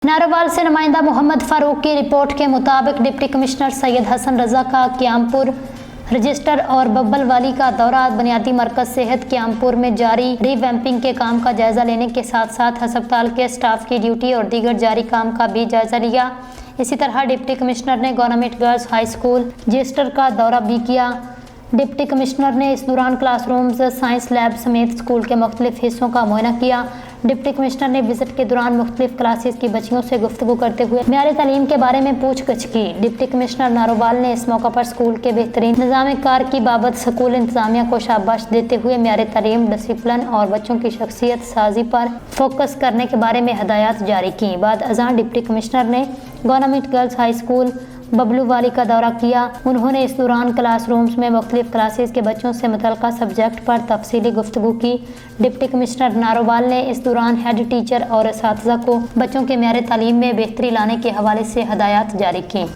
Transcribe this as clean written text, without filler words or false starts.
नारोवाल से नुमाइंदा मोहम्मद फारूक की रिपोर्ट के मुताबिक डिप्टी कमिश्नर सैयद हसन रजा का क्यामपुर रजिस्टर और बब्बलवाली का दौरा बुनियादी मरकज सेहत क्यामपुर में जारी रिवैम्पिंग के काम का जायजा लेने के साथ साथ अस्पताल के स्टाफ की ड्यूटी और दीगर जारी काम का भी जायजा लिया। इसी तरह डिप्टी कमिश्नर ने government girls high school register का दौरा भी किया। डिप्टी कमिश्नर ने इस दौरान क्लासरूम्स, साइंस लैब समेत स्कूल के मुख्तलिफ हिस्सों का मुआयना किया। डिप्टी कमिश्नर ने विजिट के दौरान मुख्तलिफ क्लासेस की बच्चियों से गुफ्तगू करते हुए मेयार तालीम के बारे में पूछगछ की। डिप्टी कमिश्नर नारोवाल ने इस मौका पर स्कूल के बेहतरीन निज़ाम कार की बाबत स्कूल इंतजामिया को शाबाश देते हुए मेयार तालीम, डिसिप्लिन और बच्चों की शख्सियत साजी पर फोकस करने के बारे में हदायत जारी की। बाद अज़ां डिप्टी कमिश्नर ने गवर्नमेंट गर्ल्स हाई स्कूल बबलूवाली का दौरा किया। उन्होंने इस दौरान क्लासरूम्स में मुख्तलिफ क्लासेस के बच्चों से मुतल्लिका सब्जेक्ट पर तफसीली गुफ्तगू की। डिप्टी कमिश्नर नारोवाल ने इस दौरान हेड टीचर और असातिज़ा को बच्चों के मेयार तालीम में बेहतरी लाने के हवाले से हदायत जारी की।